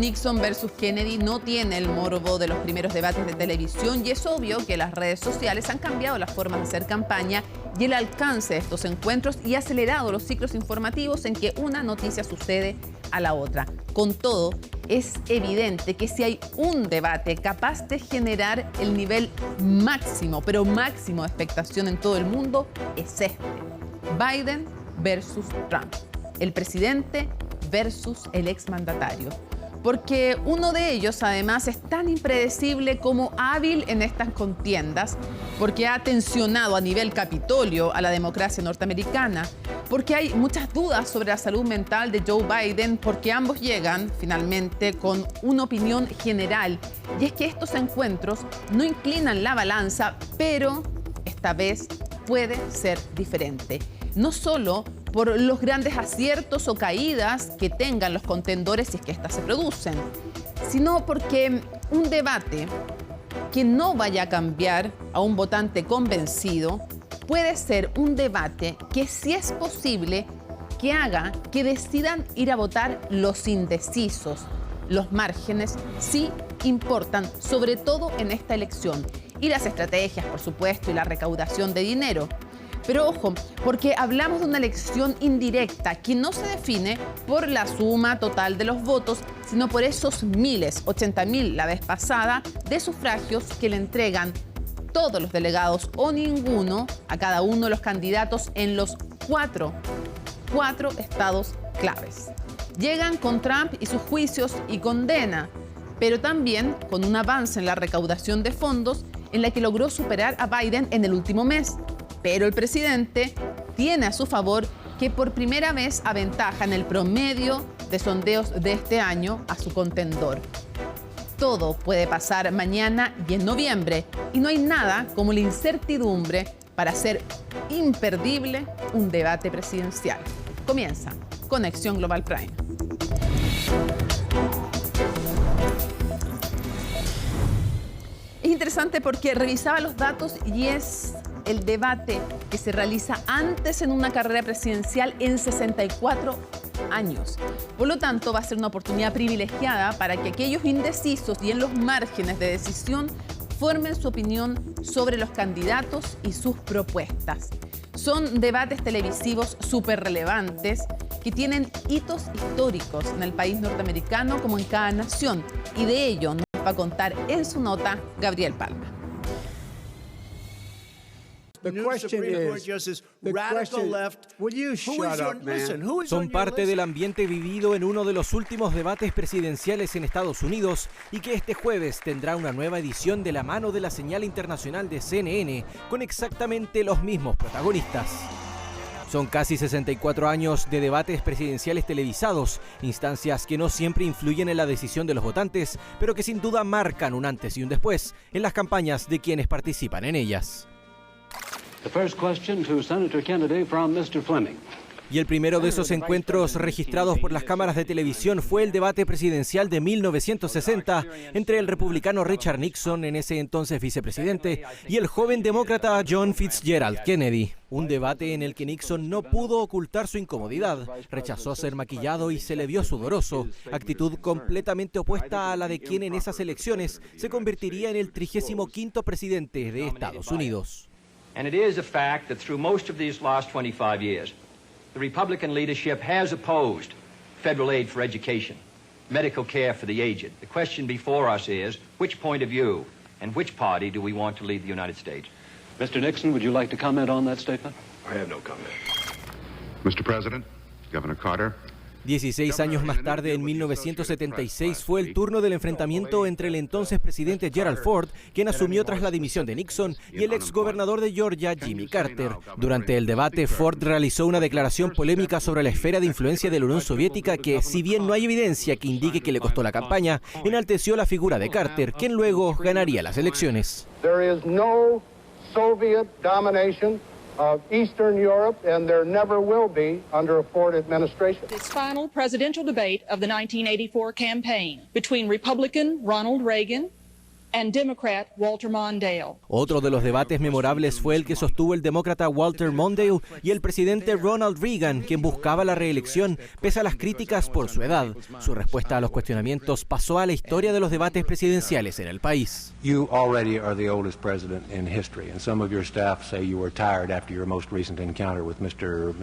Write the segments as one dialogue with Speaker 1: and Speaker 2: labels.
Speaker 1: Nixon versus Kennedy no tiene el morbo de los primeros debates de televisión y es obvio que las redes sociales han cambiado las formas de hacer campaña y el alcance de estos encuentros y ha acelerado los ciclos informativos en que una noticia sucede a la otra. Con todo, es evidente que si hay un debate capaz de generar el nivel máximo, pero máximo de expectación en todo el mundo, es este: Biden versus Trump, el presidente versus el exmandatario. Porque uno de ellos, además, es tan impredecible como hábil en estas contiendas, porque ha tensionado a nivel Capitolio a la democracia norteamericana, porque hay muchas dudas sobre la salud mental de Joe Biden, porque ambos llegan finalmente con una opinión general. Y es que estos encuentros no inclinan la balanza, pero esta vez puede ser diferente. No solo por los grandes aciertos o caídas que tengan los contendores si es que éstas se producen, sino porque un debate que no vaya a cambiar a un votante convencido puede ser un debate que, si es posible, que haga que decidan ir a votar los indecisos. Los márgenes sí importan, sobre todo en esta elección, y las estrategias, por supuesto, y la recaudación de dinero. Pero ojo, porque hablamos de una elección indirecta que no se define por la suma total de los votos, sino por esos miles, 80.000 la vez pasada, de sufragios que le entregan todos los delegados o ninguno a cada uno de los candidatos en los cuatro estados claves. Llegan con Trump y sus juicios y condena, pero también con un avance en la recaudación de fondos en la que logró superar a Biden en el último mes. Pero el presidente tiene a su favor que por primera vez aventaja en el promedio de sondeos de este año a su contendor. Todo puede pasar mañana y en noviembre, y no hay nada como la incertidumbre para hacer imperdible un debate presidencial. Comienza Conexión Global Prime. Es interesante porque revisaba los datos y es el debate que se realiza antes en una carrera presidencial en 64 años. Por lo tanto, va a ser una oportunidad privilegiada para que aquellos indecisos y en los márgenes de decisión formen su opinión sobre los candidatos y sus propuestas. Son debates televisivos súper relevantes que tienen hitos históricos en el país norteamericano como en cada nación, y de ello nos va a contar en su nota Gabriel Palma.
Speaker 2: Son parte del ambiente vivido en uno de los últimos debates presidenciales en Estados Unidos y que este jueves tendrá una nueva edición de la mano de la señal internacional de CNN con exactamente los mismos protagonistas. Son casi 64 años de debates presidenciales televisados, instancias que no siempre influyen en la decisión de los votantes, pero que sin duda marcan un antes y un después en las campañas de quienes participan en ellas.
Speaker 3: The first question to Senator Kennedy from Mr. Fleming.
Speaker 2: Y el primero de esos encuentros registrados por las cámaras de televisión fue el debate presidencial de 1960 entre el republicano Richard Nixon, en ese entonces vicepresidente, y el joven demócrata John Fitzgerald Kennedy. Un debate en el que Nixon no pudo ocultar su incomodidad, rechazó ser maquillado y se le vio sudoroso, actitud completamente opuesta a la de quien en esas elecciones se convertiría en el 35º presidente de Estados Unidos.
Speaker 4: And it is a fact that through most of these last 25 years, the Republican leadership has opposed federal aid for education, medical care for the aged. The question before us is, which point of view and which party do we want to lead the United States?
Speaker 3: Mr. Nixon, would you like to comment on that statement?
Speaker 5: I have no comment. Mr. President, Governor Carter.
Speaker 2: 16 años más tarde, en 1976, fue el turno del enfrentamiento entre el entonces presidente Gerald Ford, quien asumió tras la dimisión de Nixon, y el exgobernador de Georgia, Jimmy Carter. Durante el debate, Ford realizó una declaración polémica sobre la esfera de influencia de la Unión Soviética que, si bien no hay evidencia que indique que le costó la campaña, enalteció la figura de Carter, quien luego ganaría las elecciones.
Speaker 6: There is no Soviet domination of Eastern Europe, and there never will be under a Ford administration.
Speaker 7: This final presidential debate of the 1984 campaign between Republican Ronald Reagan and Democrat Walter Mondale.
Speaker 2: Otro de los debates memorables fue el que sostuvo el demócrata Walter Mondale y el presidente Ronald Reagan, quien buscaba la reelección pese a las críticas por su edad. Su respuesta a los cuestionamientos pasó a la historia de los debates presidenciales en el país.
Speaker 8: You already are the oldest president in history, and some of your staff say you were tired after your most recent encounter with Mr.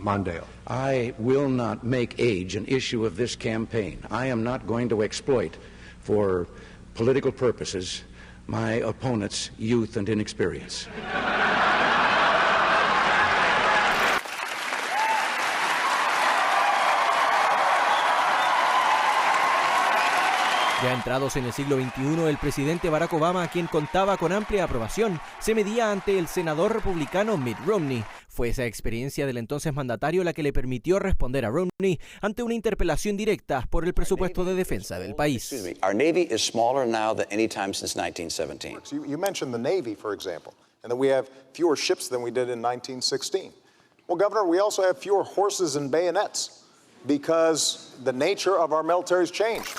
Speaker 8: Mondale.
Speaker 9: I will not make age an issue of this campaign. I am not going to exploit for political purposes my opponent's youth and inexperience.
Speaker 2: Ya entrados en el siglo XXI, el presidente Barack Obama, quien contaba con amplia aprobación, se medía ante el senador republicano Mitt Romney. Fue esa experiencia del entonces mandatario la que le permitió responder a Romney ante una interpelación directa por el presupuesto de defensa del país.
Speaker 10: Our Navy is smaller now than any time since 1917.
Speaker 11: You mentioned the Navy, for example, and that we have fewer ships than we did in 1916. Well, Governor, we also have fewer horses and bayonets because the nature of our military has changed.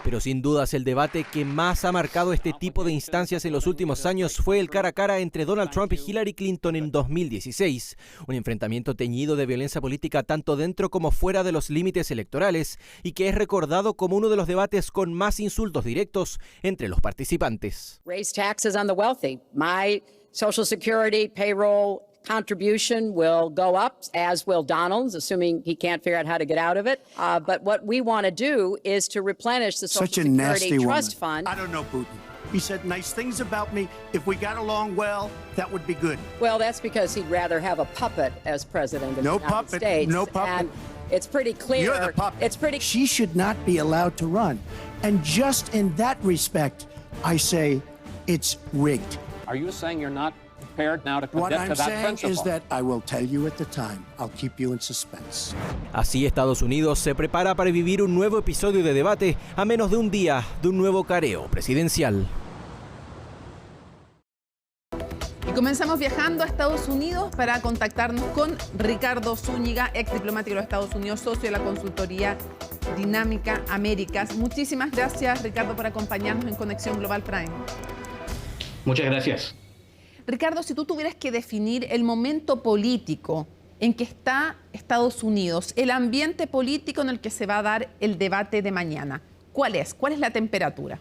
Speaker 2: Pero sin dudas el debate que más ha marcado este tipo de instancias en los últimos años fue el cara a cara entre Donald Trump y Hillary Clinton en 2016. Un enfrentamiento teñido de violencia política tanto dentro como fuera de los límites electorales y que es recordado como uno de los debates con más insultos directos entre los participantes.
Speaker 12: Raise taxes on the wealthy. My Social Security payroll contribution will go up, as will Donald's, assuming he can't figure out how to get out of it. But what we want to do is to replenish the Social Security Trust Fund.
Speaker 13: I don't know Putin. He said nice things about me. If we got along well, that would be good.
Speaker 12: Well, that's because he'd rather have a puppet as president of the United States.
Speaker 13: No puppet.
Speaker 12: And it's pretty clear.
Speaker 13: You're the puppet.
Speaker 12: It's pretty.
Speaker 13: She should not be allowed to run. And just in that respect, I say it's rigged.
Speaker 14: Are you saying you're not now to
Speaker 13: What I'm
Speaker 14: to that
Speaker 13: saying
Speaker 14: principle?
Speaker 13: is that I will tell you at the time. I'll keep you in suspense.
Speaker 2: Así Estados Unidos se prepara para vivir un nuevo episodio de debate a menos de un día de un nuevo careo presidencial.
Speaker 1: Y comenzamos viajando a Estados Unidos para contactarnos con Ricardo Zúñiga, ex diplomático de los Estados Unidos, socio de la consultoría Dinámica Américas. Muchísimas gracias, Ricardo, por acompañarnos en Conexión Global Prime.
Speaker 15: Muchas gracias.
Speaker 1: Ricardo, si tú tuvieras que definir el momento político en que está Estados Unidos, el ambiente político en el que se va a dar el debate de mañana, ¿cuál es? ¿Cuál es la temperatura?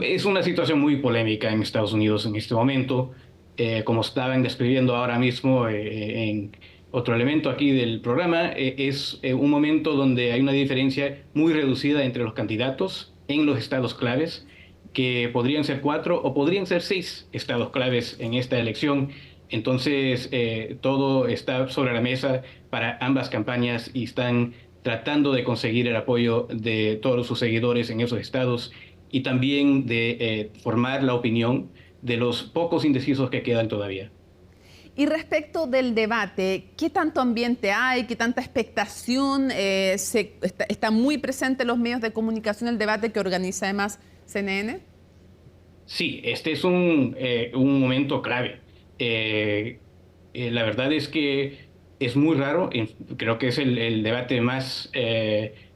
Speaker 15: Es una situación muy polémica en Estados Unidos en este momento. Como estaban describiendo ahora mismo en otro elemento aquí del programa, es un momento donde hay una diferencia muy reducida entre los candidatos en los estados claves, que podrían ser 4 o podrían ser 6 estados claves en esta elección. Entonces, todo está sobre la mesa para ambas campañas y están tratando de conseguir el apoyo de todos sus seguidores en esos estados y también de formar la opinión de los pocos indecisos que quedan todavía.
Speaker 1: Y respecto del debate, ¿qué tanto ambiente hay? ¿Qué tanta expectación? Está muy presente en los medios de comunicación el debate que organiza además CNN.
Speaker 15: Sí, este es un momento clave. La verdad es que es muy raro. Creo que es el debate más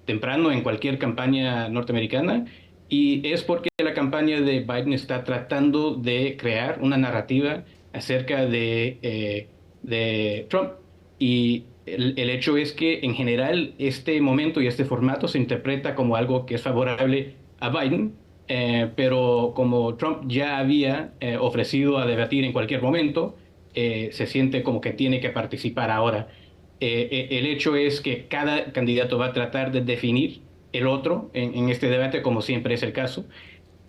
Speaker 15: temprano en cualquier campaña norteamericana. Y es porque la campaña de Biden está tratando de crear una narrativa acerca de Trump. Y el hecho es que, en general, este momento y este formato se interpreta como algo que es favorable a Biden, pero como Trump ya había ofrecido a debatir en cualquier momento, se siente como que tiene que participar ahora. El hecho es que cada candidato va a tratar de definir el otro en este debate, como siempre es el caso,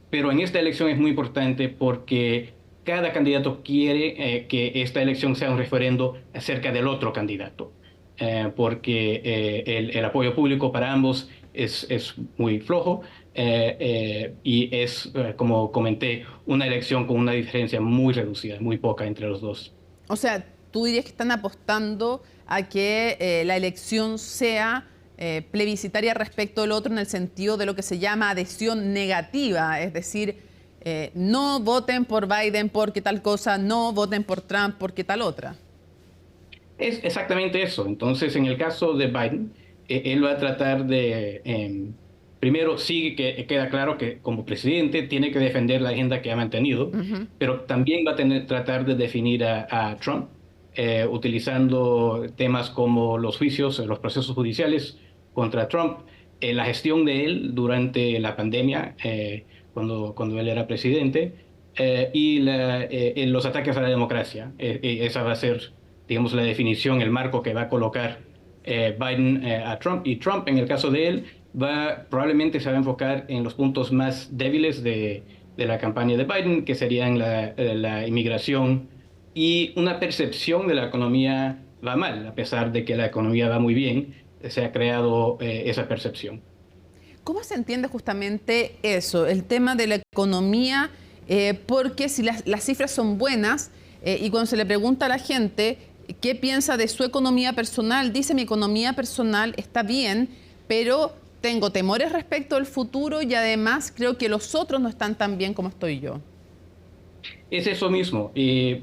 Speaker 15: pero en esta elección es muy importante porque cada candidato quiere que esta elección sea un referendo acerca del otro candidato, porque el apoyo público para ambos es muy flojo y es, como comenté, una elección con una diferencia muy reducida, muy poca entre los dos.
Speaker 1: O sea, tú dirías que están apostando a que la elección sea plebiscitaria respecto del otro en el sentido de lo que se llama adhesión negativa, es decir, no voten por Biden porque tal cosa, no voten por Trump porque tal otra.
Speaker 15: Es exactamente eso. Entonces, en el caso de Biden, él va a tratar de, primero, sí que queda claro que como presidente tiene que defender la agenda que ha mantenido, pero también va a tratar de definir a Trump, utilizando temas como los juicios, los procesos judiciales contra Trump, la gestión de él durante la pandemia, cuando él era presidente, y los ataques a la democracia. Esa va a ser, digamos, la definición, el marco que va a colocar Biden a Trump. Y Trump, en el caso de él, probablemente se va a enfocar en los puntos más débiles de la campaña de Biden, que serían la inmigración y una percepción de la economía va mal, a pesar de que la economía va muy bien, se ha creado esa percepción.
Speaker 1: ¿Cómo se entiende justamente eso, el tema de la economía? Porque si las cifras son buenas y cuando se le pregunta a la gente qué piensa de su economía personal, dice mi economía personal está bien, pero tengo temores respecto al futuro y además creo que los otros no están tan bien como estoy yo.
Speaker 15: Es eso mismo,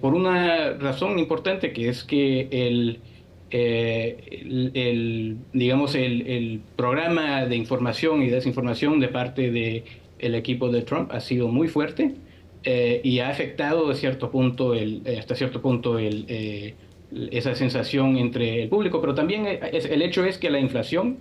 Speaker 15: por una razón importante que es que digamos, el programa de información y desinformación de parte del equipo de Trump ha sido muy fuerte y ha afectado hasta cierto punto esa sensación entre el público, pero también el hecho es que la inflación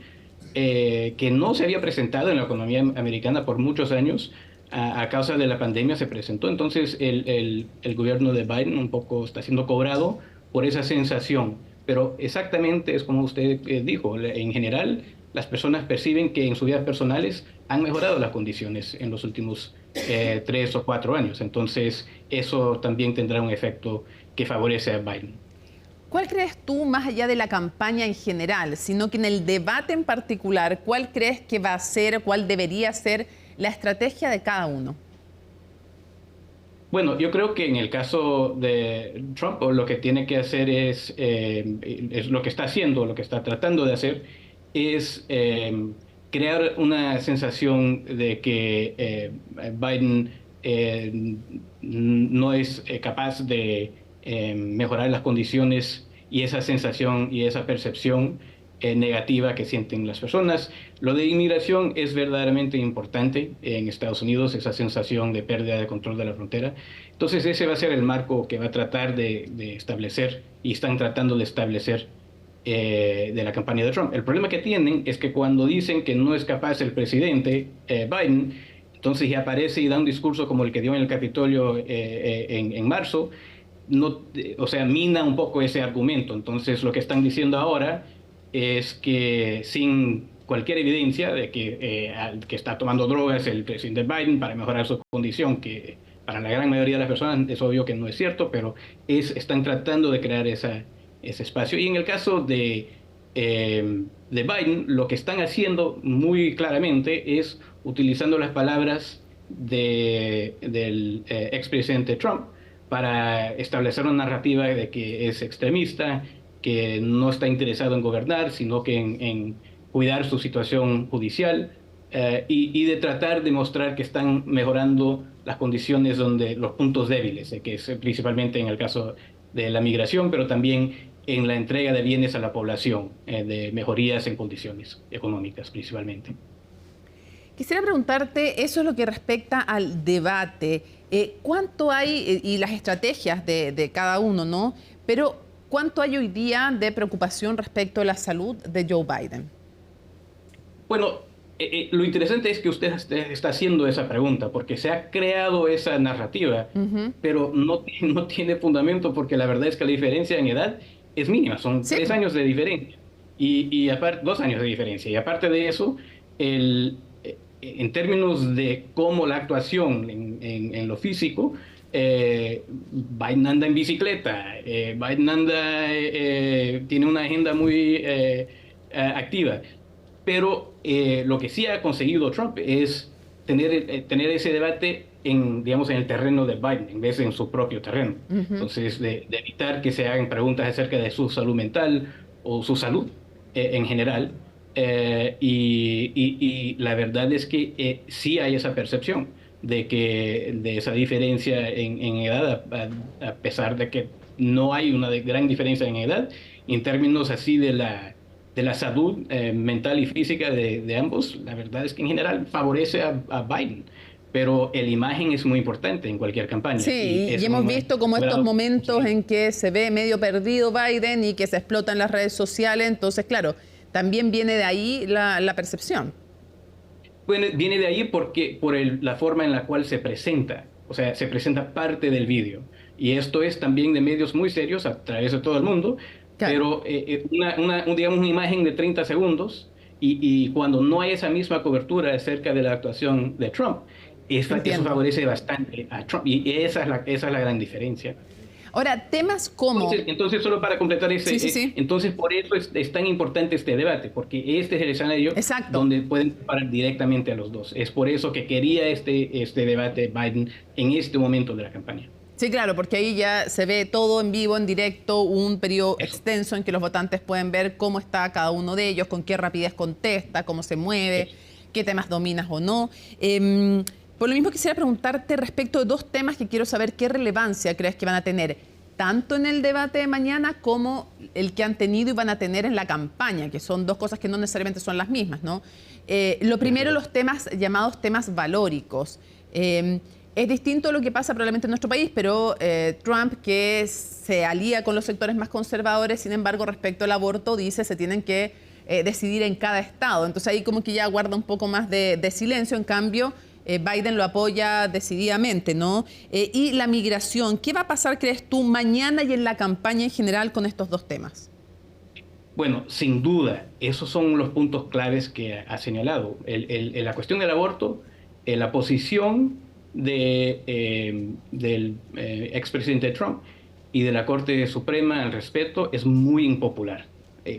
Speaker 15: que no se había presentado en la economía americana por muchos años, a causa de la pandemia se presentó. Entonces el gobierno de Biden un poco está siendo cobrado por esa sensación. Pero exactamente es como usted dijo, en general las personas perciben que en sus vidas personales han mejorado las condiciones en los últimos 3 o 4 años. Entonces eso también tendrá un efecto que favorece a Biden.
Speaker 1: ¿Cuál crees tú, más allá de la campaña en general, sino que en el debate en particular, cuál crees que va a ser, cuál debería ser la estrategia de cada uno?
Speaker 15: Bueno, yo creo que en el caso de Trump lo que tiene que hacer es lo que está haciendo, lo que está tratando de hacer, es crear una sensación de que Biden no es capaz de mejorar las condiciones y esa sensación y esa percepción negativa que sienten las personas. Lo de inmigración es verdaderamente importante en Estados Unidos, esa sensación de pérdida de control de la frontera. Entonces ese va a ser el marco que va a tratar de establecer y están tratando de establecer de la campaña de Trump. El problema que tienen es que cuando dicen que no es capaz el presidente Biden, entonces ya aparece y da un discurso como el que dio en el Capitolio en marzo, mina un poco ese argumento. Entonces lo que están diciendo ahora es que sin cualquier evidencia de que está tomando drogas el presidente Biden para mejorar su condición, que para la gran mayoría de las personas es obvio que no es cierto, pero están tratando de crear ese espacio. Y en el caso de Biden, lo que están haciendo muy claramente es utilizando las palabras del expresidente Trump para establecer una narrativa de que es extremista, que no está interesado en gobernar, sino que en cuidar su situación judicial y de tratar de mostrar que están mejorando las condiciones los puntos débiles, que es principalmente en el caso de la migración, pero también en la entrega de bienes a la población, de mejorías en condiciones económicas principalmente.
Speaker 1: Quisiera preguntarte, eso es lo que respecta al debate. ¿Cuánto hay, y las estrategias de cada uno, ¿no? Pero ¿cuánto hay hoy día de preocupación respecto a la salud de Joe Biden?
Speaker 15: Bueno, lo interesante es que usted está haciendo esa pregunta, porque se ha creado esa narrativa, pero no tiene fundamento, porque la verdad es que la diferencia en edad es mínima, son 3 años de diferencia, y aparte 2 años de diferencia, y aparte de eso, en términos de cómo la actuación en lo físico, Biden anda en bicicleta, Biden tiene una agenda muy activa, pero lo que sí ha conseguido Trump es tener ese debate en el terreno de Biden en vez de en su propio terreno. Entonces, de evitar que se hagan preguntas acerca de su salud mental o su salud en general. Y la verdad es que sí hay esa percepción de esa diferencia en edad, a pesar de que no hay una gran diferencia en edad, en términos así de la salud mental y física de ambos, la verdad es que en general favorece a Biden. Pero la imagen es muy importante en cualquier campaña.
Speaker 1: Sí, y hemos visto como estos momentos en que se ve medio perdido Biden y que se explotan las redes sociales. Entonces, claro, también viene de ahí la percepción.
Speaker 15: Bueno, viene de ahí porque por la forma en la cual se presenta. O sea, se presenta parte del vídeo. Y esto es también de medios muy serios a través de todo el mundo. Claro. Pero digamos una imagen de 30 segundos y cuando no hay esa misma cobertura acerca de la actuación de Trump, eso favorece bastante a Trump. Y esa es la gran diferencia.
Speaker 1: Ahora, temas como...
Speaker 15: Entonces solo para completar entonces por eso es tan importante este debate, porque este es el escenario donde pueden parar directamente a los dos. Es por eso que quería este debate Biden en este momento de la campaña.
Speaker 1: Sí, claro, porque ahí ya se ve todo en vivo, en directo, un periodo extenso en que los votantes pueden ver cómo está cada uno de ellos, con qué rapidez contesta, cómo se mueve, qué temas dominas o no. Por lo mismo quisiera preguntarte respecto de dos temas que quiero saber qué relevancia crees que van a tener, tanto en el debate de mañana como el que han tenido y van a tener en la campaña, que son dos cosas que no necesariamente son las mismas, ¿no? Lo primero, los temas llamados temas valóricos. Es distinto a lo que pasa probablemente en nuestro país, pero Trump, que se alía con los sectores más conservadores, sin embargo, respecto al aborto, dice se tienen que decidir en cada estado. Entonces ahí como que ya guarda un poco más de silencio. En cambio, Biden lo apoya decididamente, ¿no? Y la migración, ¿qué va a pasar, crees tú, mañana y en la campaña en general con estos dos temas?
Speaker 15: Bueno, sin duda, esos son los puntos claves que ha señalado. La cuestión del aborto, la posición del expresidente Trump y de la Corte Suprema al respecto es muy impopular,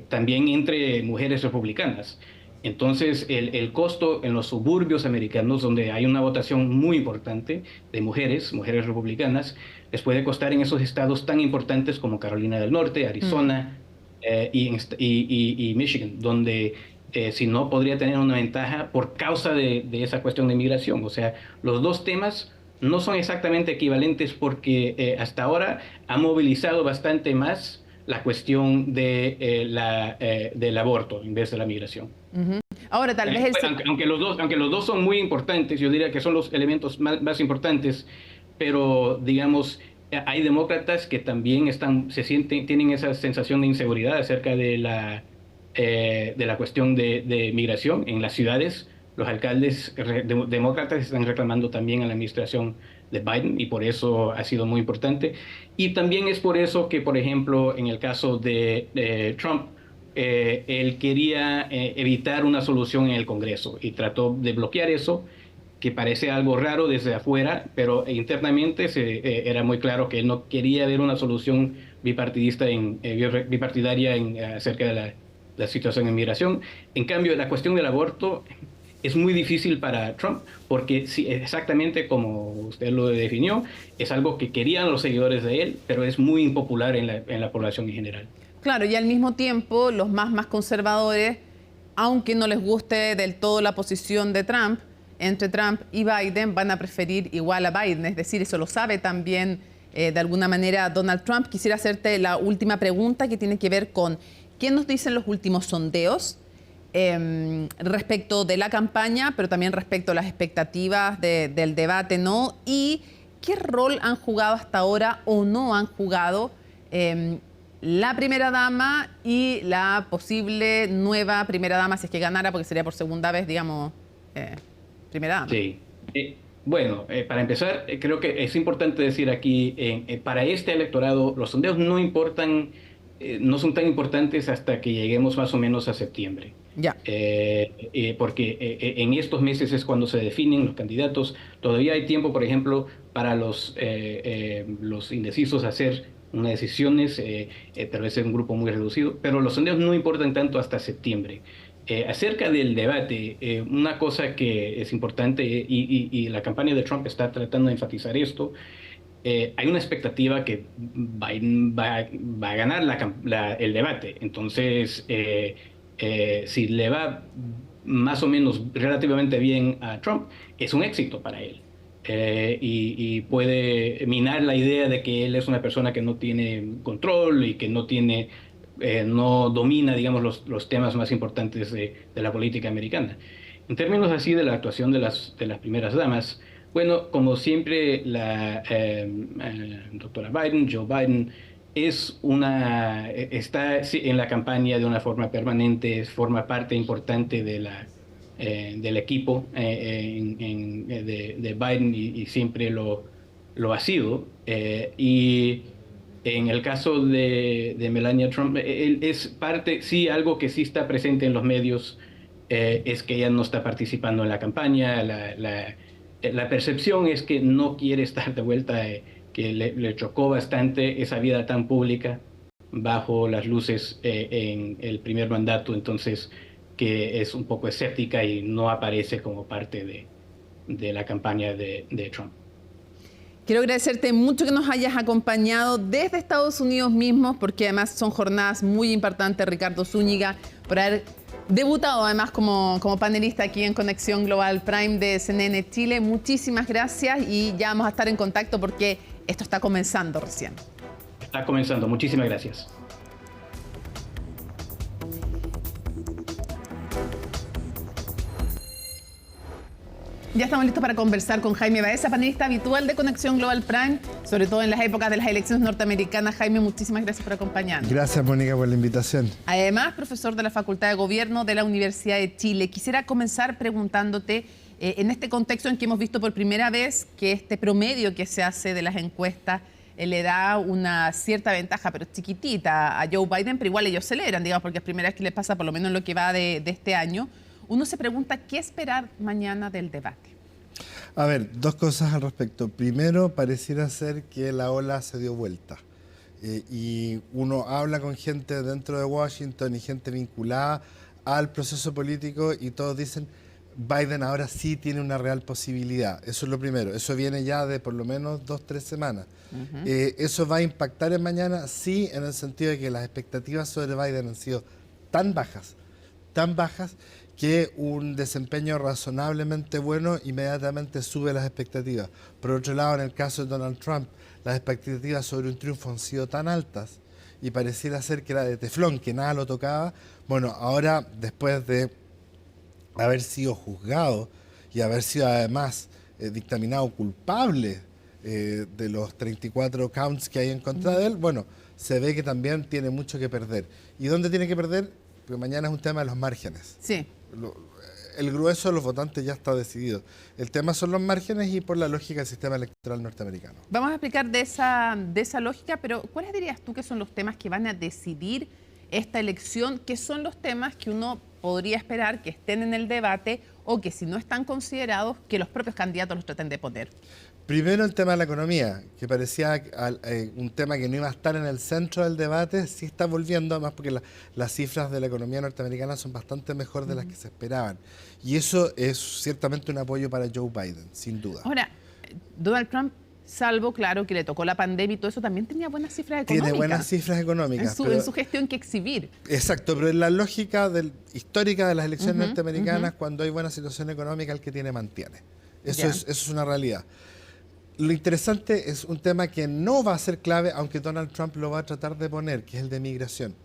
Speaker 15: también entre mujeres republicanas. Entonces, el costo en los suburbios americanos, donde hay una votación muy importante de mujeres republicanas, les puede costar en esos estados tan importantes como Carolina del Norte, Arizona y Michigan, donde si no podría tener una ventaja por causa de esa cuestión de inmigración. O sea, los dos temas no son exactamente equivalentes porque hasta ahora ha movilizado bastante más la cuestión del aborto en vez de la migración.
Speaker 1: Ahora, tal vez
Speaker 15: aunque los dos son muy importantes, yo diría que son los elementos más importantes, pero digamos, hay demócratas que también tienen esa sensación de inseguridad acerca de la cuestión de migración en las ciudades. Los alcaldes demócratas están reclamando también a la administración de Biden y por eso ha sido muy importante. Y también es por eso que, por ejemplo, en el caso de Trump, él quería evitar una solución en el Congreso y trató de bloquear eso, que parece algo raro desde afuera, pero internamente era muy claro que él no quería ver una solución bipartidaria acerca de la situación en migración. En cambio, la cuestión del aborto es muy difícil para Trump porque exactamente como usted lo definió, es algo que querían los seguidores de él, pero es muy impopular en la población en general.
Speaker 1: Claro, y al mismo tiempo los más conservadores, aunque no les guste del todo la posición de Trump, entre Trump y Biden, van a preferir igual a Biden. Es decir, eso lo sabe también de alguna manera Donald Trump. Quisiera hacerte la última pregunta que tiene que ver con ¿qué nos dicen los últimos sondeos respecto de la campaña, pero también respecto a las expectativas del debate, ¿no? Y qué rol han jugado hasta ahora o no han jugado la primera dama y la posible nueva primera dama, si es que ganara, porque sería por segunda vez, digamos, primera dama.
Speaker 15: Sí. Bueno, para empezar, creo que es importante decir aquí, para este electorado, los sondeos no importan, no son tan importantes hasta que lleguemos más o menos a septiembre.
Speaker 1: Ya.
Speaker 15: Porque en estos meses es cuando se definen los candidatos. Todavía hay tiempo, por ejemplo, para los indecisos hacer unas decisiones, tal vez en un grupo muy reducido, pero los sondeos no importan tanto hasta septiembre. Acerca del debate, una cosa que es importante, y la campaña de Trump está tratando de enfatizar esto, hay una expectativa que Biden va a ganar el debate. Entonces, si le va más o menos relativamente bien a Trump, es un éxito para él. Y puede minar la idea de que él es una persona que no tiene control y que no tiene no domina, digamos, los temas más importantes de la política americana. En términos así de la actuación de las primeras damas, bueno, como siempre, la doctora Biden, Joe Biden, está en la campaña de una forma permanente, forma parte importante del equipo de Biden y siempre lo ha sido. Y en el caso de Melania Trump, es parte, sí, algo que sí está presente en los medios, es que ella no está participando en la campaña. La percepción es que no quiere estar de vuelta, que le chocó bastante esa vida tan pública bajo las luces en el primer mandato, entonces que es un poco escéptica y no aparece como parte de la campaña de Trump.
Speaker 1: Quiero agradecerte mucho que nos hayas acompañado desde Estados Unidos mismos, porque además son jornadas muy importantes, Ricardo Zúñiga, por haber debutado además como panelista aquí en Conexión Global Prime de CNN Chile. Muchísimas gracias y ya vamos a estar en contacto porque esto está comenzando recién.
Speaker 15: Está comenzando. Muchísimas gracias.
Speaker 1: Ya estamos listos para conversar con Jaime Baeza, panelista habitual de Conexión Global Prime, sobre todo en las épocas de las elecciones norteamericanas. Jaime, muchísimas gracias por acompañarnos.
Speaker 16: Gracias, Mónica, por la invitación.
Speaker 1: Además, profesor de la Facultad de Gobierno de la Universidad de Chile. Quisiera comenzar preguntándote, en este contexto en que hemos visto por primera vez que este promedio que se hace de las encuestas le da una cierta ventaja, pero chiquitita, a Joe Biden, pero igual ellos celebran, digamos, porque es primera vez que les pasa, por lo menos en lo que va de este año. Uno se pregunta qué esperar mañana del debate.
Speaker 16: A ver, dos cosas al respecto. Primero, pareciera ser que la ola se dio vuelta. Y uno habla con gente dentro de Washington y gente vinculada al proceso político y todos dicen, Biden ahora sí tiene una real posibilidad. Eso es lo primero. Eso viene ya de por lo menos 2-3 semanas. ¿Eso va a impactar en mañana? Sí, en el sentido de que las expectativas sobre Biden han sido tan bajas, que un desempeño razonablemente bueno inmediatamente sube las expectativas. Por otro lado, en el caso de Donald Trump, las expectativas sobre un triunfo han sido tan altas y pareciera ser que era de teflón, que nada lo tocaba. Bueno, ahora, después de haber sido juzgado y haber sido además dictaminado culpable de los 34 counts que hay en contra de él, bueno, se ve que también tiene mucho que perder. ¿Y dónde tiene que perder? Porque mañana es un tema de los márgenes.
Speaker 1: Sí.
Speaker 16: El grueso de los votantes ya está decidido. El tema son los márgenes y por la lógica del sistema electoral norteamericano.
Speaker 1: Vamos a explicar de esa lógica, pero ¿cuáles dirías tú que son los temas que van a decidir esta elección? ¿Qué son los temas que uno podría esperar que estén en el debate o que si no están considerados, que los propios candidatos los traten de poner?
Speaker 16: Primero el tema de la economía, que parecía un tema que no iba a estar en el centro del debate, sí está volviendo, además porque las cifras de la economía norteamericana son bastante mejor de las que se esperaban. Y eso es ciertamente un apoyo para Joe Biden, sin duda.
Speaker 1: Ahora, Donald Trump, salvo, claro, que le tocó la pandemia y todo eso, también tenía buenas cifras económicas.
Speaker 16: Tiene buenas cifras económicas.
Speaker 1: En su gestión que exhibir.
Speaker 16: Exacto, pero en la lógica histórica de las elecciones norteamericanas, cuando hay buena situación económica, el que tiene mantiene. Eso es una realidad. Lo interesante es un tema que no va a ser clave, aunque Donald Trump lo va a tratar de poner, que es el de migración.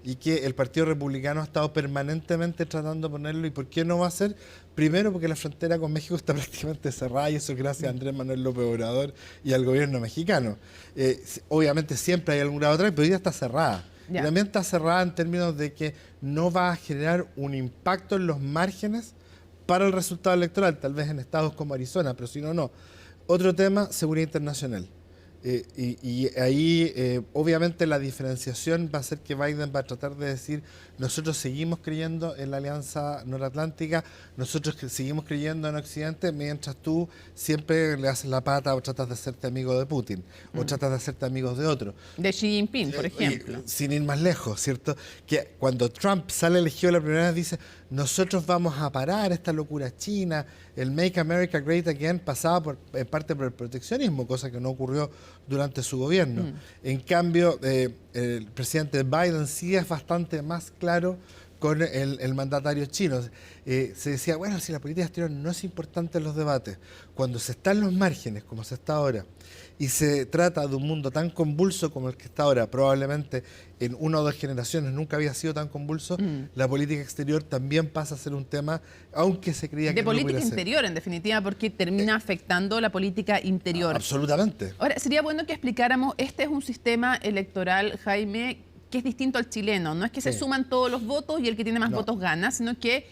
Speaker 16: Y que el Partido Republicano ha estado permanentemente tratando de ponerlo. ¿Y por qué no va a ser? Primero, porque la frontera con México está prácticamente cerrada y eso es gracias a Andrés Manuel López Obrador y al gobierno mexicano. Obviamente siempre hay algún grado de pero hoy día está cerrada. Y también está cerrada en términos de que no va a generar un impacto en los márgenes para el resultado electoral, tal vez en estados como Arizona, pero si no, no. Otro tema, seguridad internacional. Y ahí, obviamente, la diferenciación va a ser que Biden va a tratar de decir, nosotros seguimos creyendo en la Alianza Noratlántica, nosotros seguimos creyendo en Occidente, mientras tú siempre le haces la pata o tratas de hacerte amigo de Putin, o tratas de hacerte amigos de otro.
Speaker 1: De Xi Jinping, por ejemplo.
Speaker 16: Sin ir más lejos, ¿cierto? Que cuando Trump sale elegido la primera vez dice, nosotros vamos a parar esta locura china, el Make America Great Again pasaba en parte por el proteccionismo, cosa que no ocurrió durante su gobierno. En cambio, el presidente Biden sí es bastante más claro con el mandatario chino. Se decía, bueno, si la política exterior no es importante en los debates, cuando se está en los márgenes, como se está ahora, y se trata de un mundo tan convulso como el que está ahora, probablemente en 1 o 2 generaciones nunca había sido tan convulso, la política exterior también pasa a ser un tema, aunque se creía que
Speaker 1: de
Speaker 16: no lo
Speaker 1: política
Speaker 16: hubiera
Speaker 1: interior, en definitiva, porque termina afectando la política interior.
Speaker 16: Absolutamente.
Speaker 1: Ahora, sería bueno que explicáramos, este es un sistema electoral, Jaime, que es distinto al chileno. No es que se suman todos los votos y el que tiene más votos gana, sino que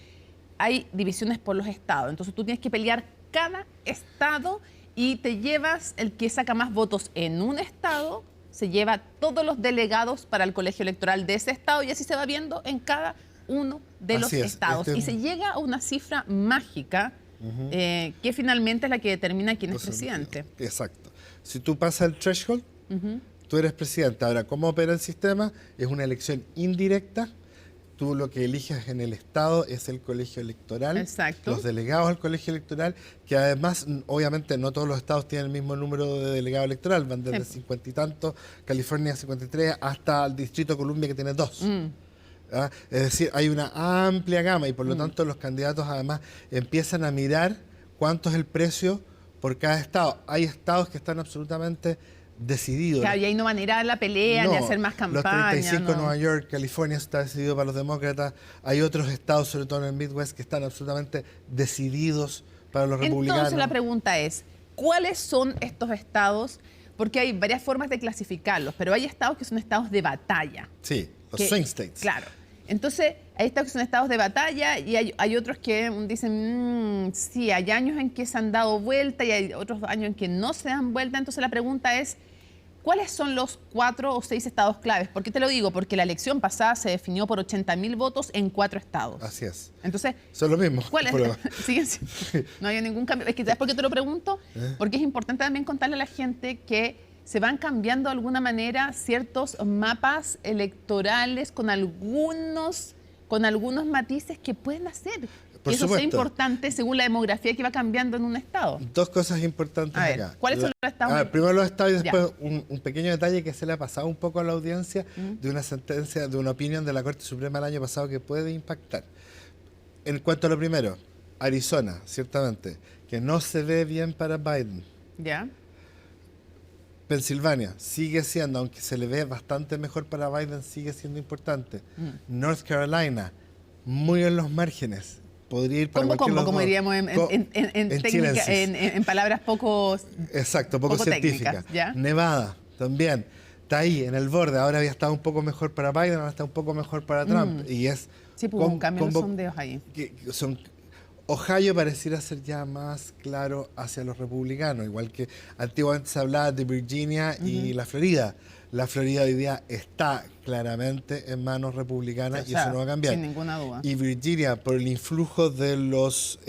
Speaker 1: hay divisiones por los estados. Entonces tú tienes que pelear cada estado y te llevas el que saca más votos en un estado, se lleva todos los delegados para el colegio electoral de ese estado y así se va viendo en cada uno de los estados. Y se llega a una cifra mágica que finalmente es la que determina quién es presidente.
Speaker 16: Exacto. Si tú pasas el threshold, tú eres presidente. Ahora, ¿cómo opera el sistema? Es una elección indirecta. Tú lo que eliges en el Estado es el colegio electoral.
Speaker 1: Exacto.
Speaker 16: Los delegados al colegio electoral, que además, obviamente, no todos los estados tienen el mismo número de delegados electoral. Van desde 50 y tantos, California 53, hasta el Distrito de Columbia, que tiene 2. ¿Ah? Es decir, hay una amplia gama y por lo tanto los candidatos además empiezan a mirar cuánto es el precio por cada estado. Hay estados que están absolutamente decididos.
Speaker 1: Claro, y ahí no van a ir a la pelea ni a hacer más campaña.
Speaker 16: Los 35, Nueva York, California está decidido para los demócratas. Hay otros estados, sobre todo en el Midwest, que están absolutamente decididos para los republicanos.
Speaker 1: Entonces la pregunta es, ¿cuáles son estos estados? Porque hay varias formas de clasificarlos, pero hay estados que son estados de batalla.
Speaker 16: Sí, los swing states.
Speaker 1: Claro. Entonces, hay estados que son estados de batalla y hay otros que dicen, sí, hay años en que se han dado vuelta y hay otros años en que no se dan vuelta. Entonces, la pregunta es, ¿cuáles son los 4 o 6 estados claves? ¿Por qué te lo digo? Porque la elección pasada se definió por 80.000 votos en 4 estados.
Speaker 16: Así es.
Speaker 1: Entonces,
Speaker 16: son lo mismo.
Speaker 1: ¿cuáles? No hay ningún cambio. Es que, ¿sabes por qué te lo pregunto? Porque es importante también contarle a la gente que se van cambiando de alguna manera ciertos mapas electorales con algunos matices que pueden hacer.
Speaker 16: Por
Speaker 1: y eso
Speaker 16: supuesto.
Speaker 1: es importante según la demografía que va cambiando en un estado.
Speaker 16: 2 cosas importantes acá.
Speaker 1: ¿Cuáles son los estados?
Speaker 16: Primero los estados y después un pequeño detalle que se le ha pasado un poco a la audiencia de una sentencia, de una opinión de la Corte Suprema el año pasado que puede impactar. En cuanto a lo primero, Arizona, ciertamente, que no se ve bien para Biden.
Speaker 1: ¿Ya?
Speaker 16: Pensilvania sigue siendo, aunque se le ve bastante mejor para Biden, sigue siendo importante. North Carolina, muy en los márgenes. Podría ir para
Speaker 1: como diríamos en palabras poco
Speaker 16: científicas.
Speaker 1: ¿Ya?
Speaker 16: Nevada, también. Está ahí, en el borde. Ahora había estado un poco mejor para Biden, ahora está un poco mejor para Trump. Y es...
Speaker 1: Sí, pues un cambio en los sondeos ahí.
Speaker 16: Ohio pareciera ser ya más claro hacia los republicanos, igual que antiguamente se hablaba de Virginia y la Florida. La Florida hoy día está claramente en manos republicanas y eso no va a cambiar.
Speaker 1: Sin ninguna duda.
Speaker 16: Y Virginia, por el influjo de los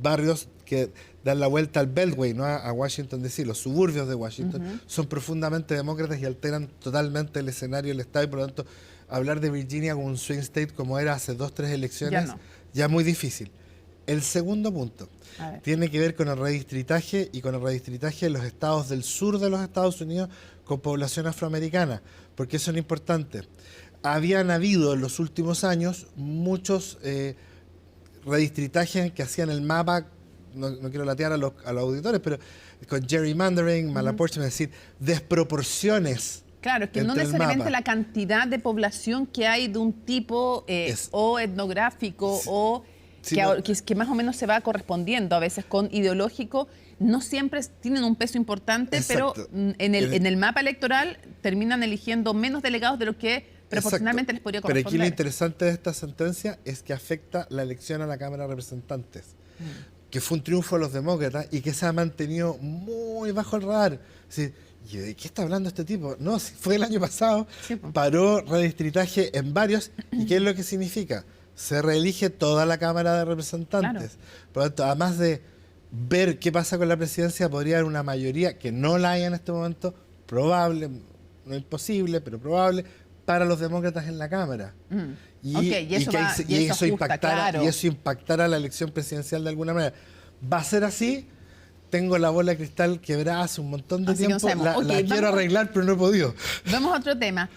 Speaker 16: barrios que dan la vuelta al Beltway, ¿no? A Washington DC, los suburbios de Washington, son profundamente demócratas y alteran totalmente el escenario del Estado y por lo tanto hablar de Virginia como un swing state como era hace 2 o 3 elecciones ya muy difícil. El segundo punto tiene que ver con el redistritaje y con el redistritaje de los estados del sur de los Estados Unidos con población afroamericana, porque eso es importante. Habían habido en los últimos años muchos redistritajes que hacían el mapa, no quiero latear a los auditores, pero con gerrymandering, malapportionment, es decir, desproporciones.
Speaker 1: Claro, es que no necesariamente la cantidad de población que hay de un tipo o etnográfico o... que más o menos se va correspondiendo a veces con ideológico, no siempre tienen un peso importante, pero en el mapa electoral terminan eligiendo menos delegados de lo que proporcionalmente les podría corresponder.
Speaker 16: Pero aquí lo interesante de esta sentencia es que afecta la elección a la Cámara de Representantes, que fue un triunfo de los demócratas y que se ha mantenido muy bajo el radar. Es decir, ¿de qué está hablando este tipo? No, fue el año pasado, paró redistritaje en varios, ¿y qué es lo que significa? Se reelige toda la Cámara de Representantes. Por lo tanto, además de ver qué pasa con la presidencia, podría haber una mayoría, que no la hay en este momento, probable, no imposible, pero probable, para los demócratas en la Cámara. Y eso impactara la elección presidencial de alguna manera. ¿Va a ser así? Tengo la bola de cristal quebrada hace un montón de tiempo. La quiero arreglar, pero no he podido.
Speaker 1: Vamos a otro tema.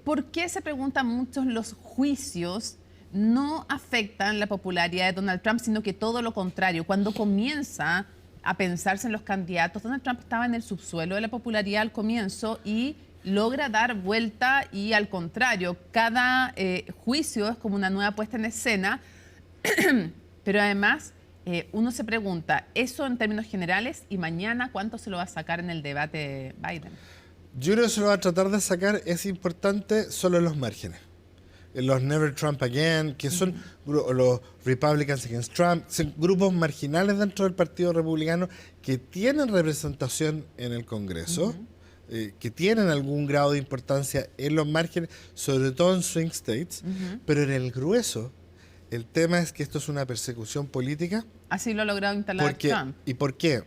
Speaker 1: ¿Por qué se preguntan muchos los juicios no afectan la popularidad de Donald Trump, sino que todo lo contrario. Cuando comienza a pensarse en los candidatos, Donald Trump estaba en el subsuelo de la popularidad al comienzo y logra dar vuelta y al contrario, cada juicio es como una nueva puesta en escena, pero además uno se pregunta, eso en términos generales, y mañana ¿cuánto se lo va a sacar en el debate Biden?
Speaker 16: Yo creo que se lo va a tratar de sacar, es importante solo en los márgenes. En los Never Trump Again, que son los Republicans Against Trump, son grupos marginales dentro del Partido Republicano que tienen representación en el Congreso, que tienen algún grado de importancia en los márgenes, sobre todo en swing states, pero en el grueso, el tema es que esto es una persecución política.
Speaker 1: Así lo ha logrado instalar Trump.
Speaker 16: ¿Y por qué?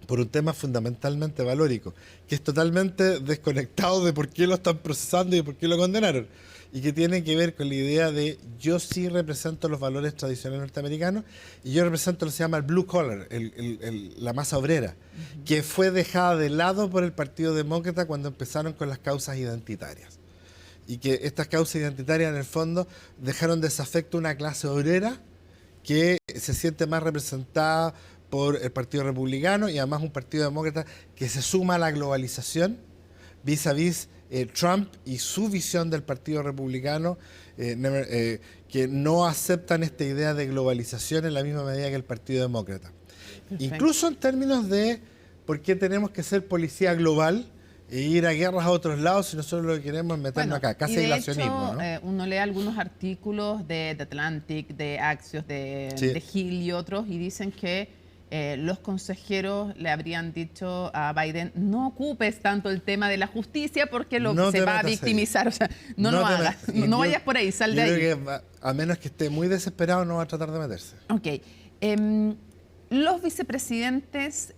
Speaker 16: Por un tema fundamentalmente valórico, que es totalmente desconectado de por qué lo están procesando y por qué lo condenaron, y que tiene que ver con la idea de yo sí represento los valores tradicionales norteamericanos y yo represento lo que se llama el blue collar, la masa obrera, que fue dejada de lado por el Partido Demócrata cuando empezaron con las causas identitarias. Y que estas causas identitarias en el fondo dejaron desafecto una clase obrera que se siente más representada por el Partido Republicano y además un Partido Demócrata que se suma a la globalización vis a vis Trump y su visión del Partido Republicano, que no aceptan esta idea de globalización en la misma medida que el Partido Demócrata. Perfecto. Incluso en términos de por qué tenemos que ser policía global e ir a guerras a otros lados si nosotros lo que queremos es meternos acá, casi aislacionismo.
Speaker 1: ¿No? Uno lee algunos artículos de The Atlantic, de Axios, de Hill y otros, y dicen que los consejeros le habrían dicho a Biden, no ocupes tanto el tema de la justicia porque se va a victimizar. O sea, no lo hagas, no vayas por ahí, sal de ahí.
Speaker 16: Creo que a menos que esté muy desesperado no va a tratar de meterse.
Speaker 1: Ok. Los vicepresidentes,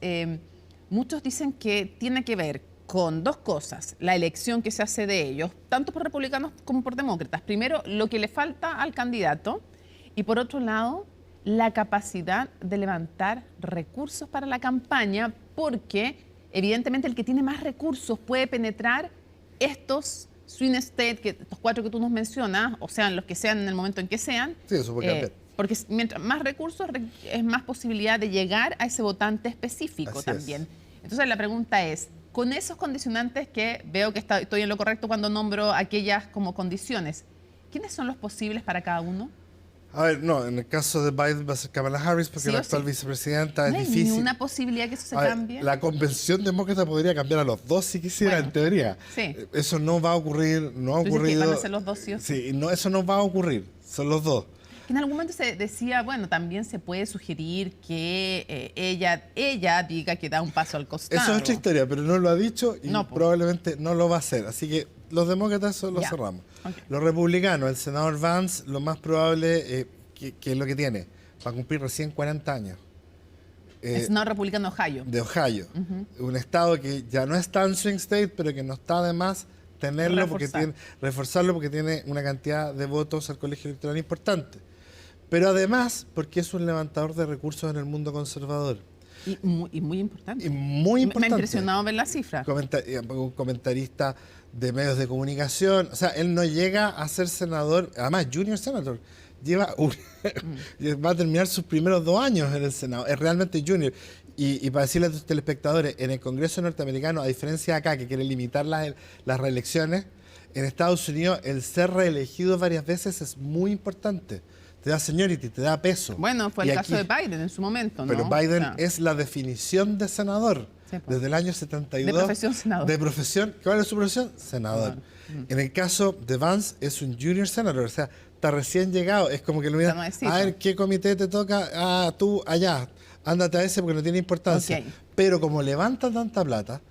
Speaker 1: muchos dicen que tiene que ver con dos cosas, la elección que se hace de ellos, tanto por republicanos como por demócratas. Primero, lo que le falta al candidato y por otro lado, la capacidad de levantar recursos para la campaña, porque evidentemente el que tiene más recursos puede penetrar estos swing states, estos 4 que tú nos mencionas, o sean los que sean en el momento en que sean.
Speaker 16: Sí, eso puede cambiar.
Speaker 1: Porque mientras más recursos es más posibilidad de llegar a ese votante específico. Así también. Entonces la pregunta es, con esos condicionantes que veo que estoy en lo correcto cuando nombro aquellas como condiciones, ¿quiénes son los posibles para cada uno?
Speaker 16: A ver, no, en el caso de Biden va a ser Kamala Harris porque la actual vicepresidenta es difícil.
Speaker 1: ¿No hay ninguna posibilidad que eso se cambie?
Speaker 16: La convención demócrata podría cambiar a los dos si quisiera, en teoría.
Speaker 1: Sí.
Speaker 16: Eso no va a ocurrir, no ha ocurrido.
Speaker 1: ¿Van a ser los dos sí o sí?
Speaker 16: Sí, no, eso no va a ocurrir, son los dos.
Speaker 1: En algún momento se decía, bueno, también se puede sugerir que ella diga que da un paso al costado.
Speaker 16: Eso es otra historia, pero no lo ha dicho y probablemente no lo va a hacer. Así que los demócratas lo cerramos. Okay. Los republicanos, el senador Vance, lo más probable que es lo que tiene, va a cumplir recién 40 años.
Speaker 1: El senador republicano de Ohio.
Speaker 16: De Ohio. Un estado que ya no está en swing state, pero que no está de más tenerlo reforzarlo porque tiene una cantidad de votos al colegio electoral importante. Pero además, porque es un levantador de recursos en el mundo conservador.
Speaker 1: Y muy importante.
Speaker 16: Y muy importante.
Speaker 1: Me ha impresionado ver la cifra.
Speaker 16: Un comentarista de medios de comunicación. O sea, él no llega a ser senador, además junior senator. Va a terminar sus primeros 2 años en el Senado. Es realmente junior. Y para decirle a tus telespectadores, en el Congreso norteamericano, a diferencia de acá, que quiere limitar las reelecciones, en Estados Unidos el ser reelegido varias veces es muy importante. Te da seniority, te da peso.
Speaker 1: Bueno, fue el caso de Biden en su momento, ¿no?
Speaker 16: Pero Biden es la definición de senador. Sí, pues. Desde el año 72.
Speaker 1: De profesión senador.
Speaker 16: De profesión. ¿Cuál es su profesión? Senador. En el caso de Vance, es un junior senator. O sea, está recién llegado. Es como que lo miran, a ver, ¿qué comité te toca? Ah, tú, allá. Ándate a ese porque no tiene importancia. Okay. Pero como levanta tanta plata,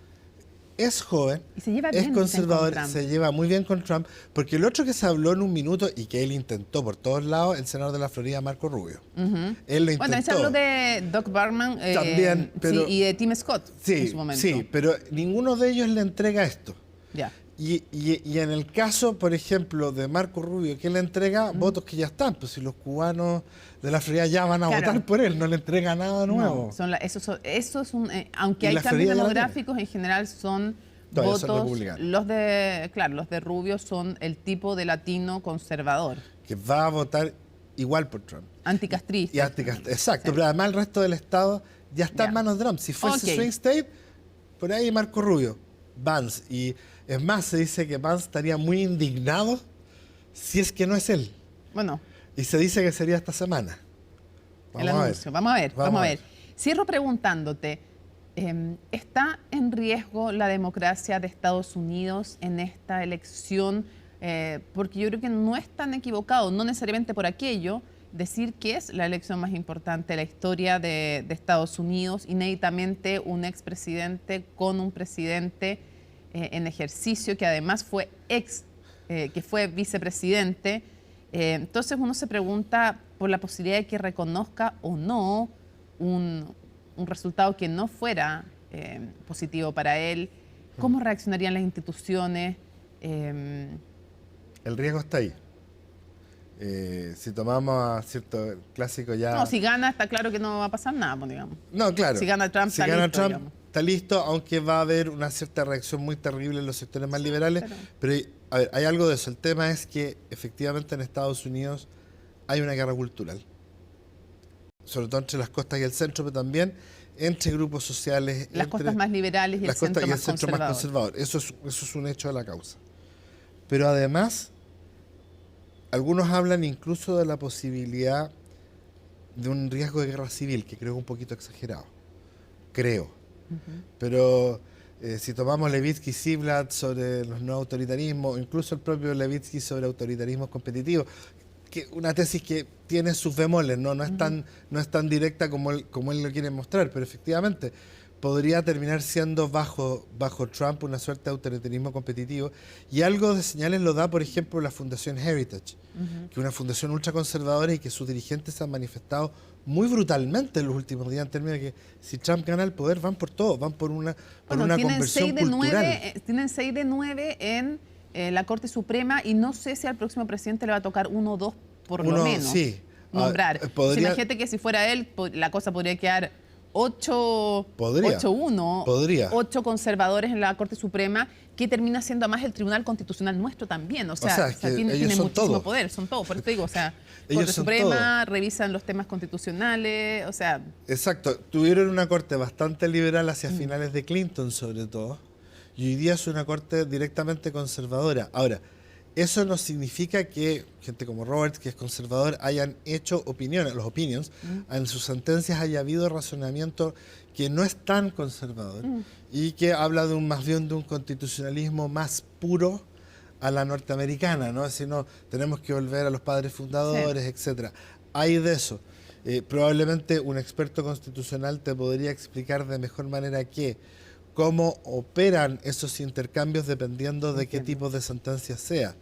Speaker 16: es joven, es conservador, se lleva muy bien con Trump, porque el otro que se habló en un minuto y que él intentó por todos lados, el senador de la Florida, Marco Rubio. Él lo intentó.
Speaker 1: Bueno, él se habló de Doug Burgum
Speaker 16: también, pero,
Speaker 1: y de Tim Scott en su momento.
Speaker 16: Sí, pero ninguno de ellos le entrega esto.
Speaker 1: Ya.
Speaker 16: Y en el caso, por ejemplo, de Marco Rubio, que le entrega votos que ya están, pues si los cubanos de la Florida ya van a votar por él, no le entrega nada nuevo.
Speaker 1: No, eso es un, aunque hay cambios demográficos, en general son
Speaker 16: Todavía son
Speaker 1: votos.
Speaker 16: republicanos.
Speaker 1: Los de Rubio son el tipo de latino conservador.
Speaker 16: Que va a votar igual por Trump.
Speaker 1: Anticastrista.
Speaker 16: Y exacto, pero además el resto del estado ya está en manos de Trump. Si fuese swing state, por ahí Marco Rubio, Vance. Y es más, se dice que Vance estaría muy indignado si es que no es él.
Speaker 1: Bueno.
Speaker 16: Y se dice que sería esta semana.
Speaker 1: Vamos a ver. Cierro preguntándote, ¿está en riesgo la democracia de Estados Unidos en esta elección? Porque yo creo que no es tan equivocado, no necesariamente por aquello, decir que es la elección más importante de la historia de Estados Unidos, inéditamente un expresidente con un presidente en ejercicio que además fue que fue vicepresidente. Entonces uno se pregunta por la posibilidad de que reconozca o no un resultado que no fuera positivo para él. ¿Cómo reaccionarían las instituciones?
Speaker 16: El riesgo está ahí. Si tomamos a cierto clásico ya...
Speaker 1: No, si gana está claro que no va a pasar nada, pues, digamos.
Speaker 16: No, claro.
Speaker 1: Si gana Trump,
Speaker 16: está listo, aunque va a haber una cierta reacción muy terrible en los sectores más liberales. Pero a ver, hay algo de eso. El tema es que efectivamente en Estados Unidos hay una guerra cultural. Sobre todo entre las costas y el centro, pero también entre grupos sociales.
Speaker 1: Las costas más liberales y el centro más conservador.
Speaker 16: Eso es un hecho de la causa. Pero además, algunos hablan incluso de la posibilidad de un riesgo de guerra civil, que creo que es un poquito exagerado. Creo. Pero si tomamos Levitsky y Ziblatt sobre los no autoritarismos, incluso el propio Levitsky sobre autoritarismos competitivos, que una tesis que tiene sus bemoles, no es tan directa como él lo quiere mostrar, pero efectivamente podría terminar siendo bajo Trump una suerte de autoritarismo competitivo. Y algo de señales lo da, por ejemplo, la Fundación Heritage, que es una fundación ultraconservadora y que sus dirigentes se han manifestado muy brutalmente en los últimos días en términos de que si Trump gana el poder van por todo, van por una conversión cultural.
Speaker 1: Tienen 6 de 9 en la Corte Suprema y no sé si al próximo presidente le va a tocar 1 o 2 por lo menos nombrar. Imagínate que si fuera él, la cosa podría quedar 8-1, 8 conservadores en la Corte Suprema, que termina siendo además el Tribunal Constitucional nuestro también. O sea tiene muchísimo poder, son todos, por eso te digo, Corte Suprema, revisan los temas constitucionales,
Speaker 16: Exacto, tuvieron una corte bastante liberal hacia finales de Clinton sobre todo, y hoy día es una corte directamente conservadora. Ahora, eso no significa que gente como Roberts, que es conservador, hayan hecho opiniones, los opinions, en sus sentencias haya habido razonamiento que no es tan conservador y que habla más bien de un constitucionalismo más puro a la norteamericana, ¿no? Si no, tenemos que volver a los padres fundadores, etcétera. Hay de eso. Probablemente un experto constitucional te podría explicar de mejor manera cómo operan esos intercambios dependiendo de qué tipo de sentencia sea.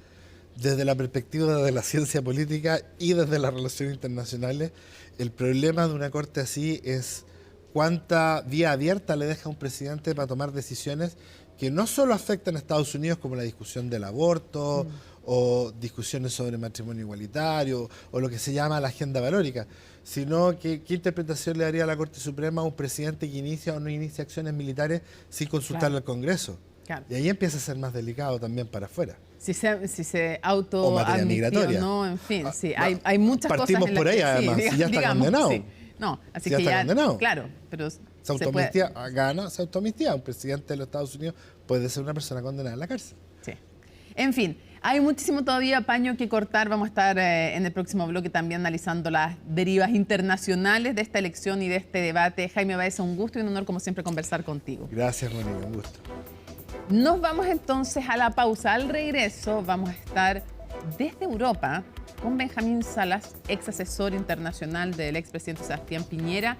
Speaker 16: Desde la perspectiva de la ciencia política y desde las relaciones internacionales, el problema de una corte así es cuánta vía abierta le deja a un presidente para tomar decisiones que no solo afectan a Estados Unidos, como la discusión del aborto o discusiones sobre matrimonio igualitario o lo que se llama la agenda valórica, sino que qué interpretación le daría a la Corte Suprema a un presidente que inicia o no inicia acciones militares sin consultarle al Congreso. Y ahí empieza a ser más delicado también para afuera.
Speaker 1: Si se auto
Speaker 16: o materia migratoria.
Speaker 1: No, en fin, hay muchas
Speaker 16: Partimos
Speaker 1: cosas en
Speaker 16: por ahí, además, si ya está condenado.
Speaker 1: No, así
Speaker 16: si
Speaker 1: que
Speaker 16: ya está condenado.
Speaker 1: Claro, pero
Speaker 16: se autoamnistía. Un presidente de los Estados Unidos puede ser una persona condenada en la cárcel.
Speaker 1: Sí. En fin, hay muchísimo todavía paño que cortar. Vamos a estar en el próximo bloque también analizando las derivas internacionales de esta elección y de este debate. Jaime Baeza, un gusto y un honor como siempre conversar contigo.
Speaker 16: Gracias, Mónica, un gusto.
Speaker 1: Nos vamos entonces a la pausa. Al regreso vamos a estar desde Europa con Benjamín Salas, ex asesor internacional del expresidente Sebastián Piñera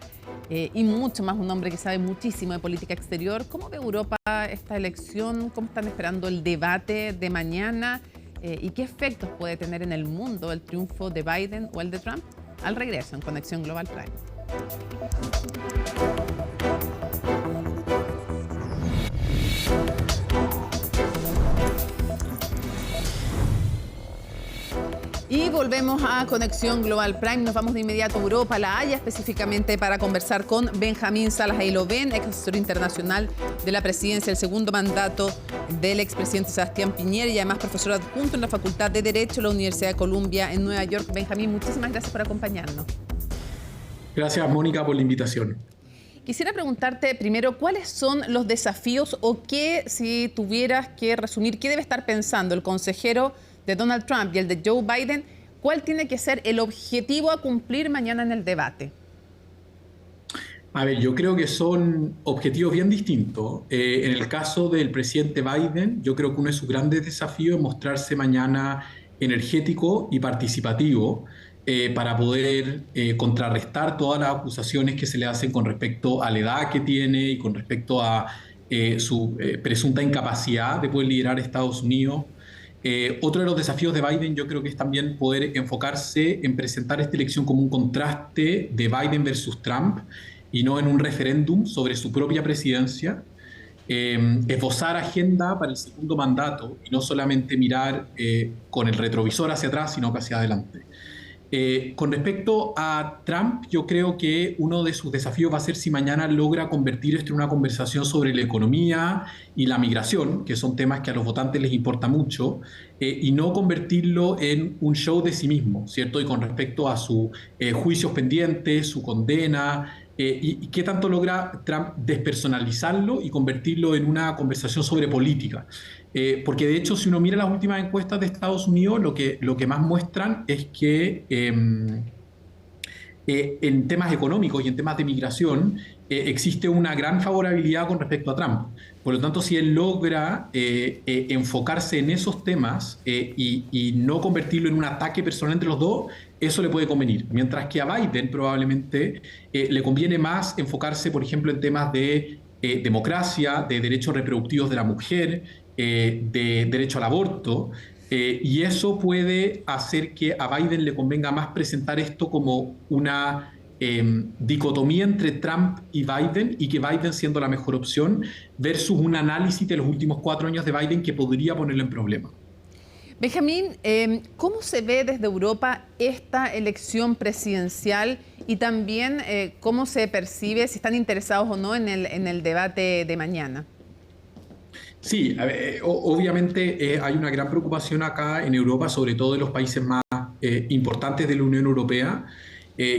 Speaker 1: y mucho más, un hombre que sabe muchísimo de política exterior. ¿Cómo ve Europa esta elección? ¿Cómo están esperando el debate de mañana? ¿Y qué efectos puede tener en el mundo el triunfo de Biden o el de Trump? Al regreso en Conexión Global Prime. Y volvemos a Conexión Global Prime. Nos vamos de inmediato a Europa, a La Haya, específicamente para conversar con Benjamín Salas Eilovén, ex asesor internacional de la presidencia, el segundo mandato del expresidente Sebastián Piñera y además profesor adjunto en la Facultad de Derecho de la Universidad de Columbia en Nueva York. Benjamín, muchísimas gracias por acompañarnos.
Speaker 17: Gracias, Mónica, por la invitación.
Speaker 1: Quisiera preguntarte primero, ¿cuáles son los desafíos o qué, si tuvieras que resumir, qué debe estar pensando el consejero de Donald Trump y el de Joe Biden? ¿Cuál tiene que ser el objetivo a cumplir mañana en el debate?
Speaker 17: A ver, yo creo que son objetivos bien distintos. En el caso del presidente Biden, yo creo que uno de sus grandes desafíos es mostrarse mañana energético y participativo para poder contrarrestar todas las acusaciones que se le hacen con respecto a la edad que tiene y con respecto a su presunta incapacidad de poder liderar Estados Unidos. Otro de los desafíos de Biden yo creo que es también poder enfocarse en presentar esta elección como un contraste de Biden versus Trump y no en un referéndum sobre su propia presidencia. Esbozar agenda para el segundo mandato y no solamente mirar con el retrovisor hacia atrás, sino que hacia adelante. Con respecto a Trump, yo creo que uno de sus desafíos va a ser si mañana logra convertir esto en una conversación sobre la economía y la migración, que son temas que a los votantes les importa mucho, y no convertirlo en un show de sí mismo, ¿cierto? Y con respecto a sus juicios pendientes, su condena, y qué tanto logra Trump despersonalizarlo y convertirlo en una conversación sobre política. Porque de hecho, si uno mira las últimas encuestas de Estados Unidos, lo que más muestran es que en temas económicos y en temas de migración existe una gran favorabilidad con respecto a Trump. Por lo tanto, si él logra enfocarse en esos temas y no convertirlo en un ataque personal entre los dos, eso le puede convenir. Mientras que a Biden probablemente le conviene más enfocarse, por ejemplo, en temas de democracia, de derechos reproductivos de la mujer, de derecho al aborto, y eso puede hacer que a Biden le convenga más presentar esto como una dicotomía entre Trump y Biden, y que Biden siendo la mejor opción, versus un análisis de los últimos 4 años de Biden que podría ponerlo en problema.
Speaker 1: Benjamín, ¿cómo se ve desde Europa esta elección presidencial y también cómo se percibe, si están interesados o no en el debate de mañana?
Speaker 17: Sí, obviamente hay una gran preocupación acá en Europa, sobre todo en los países más importantes de la Unión Europea.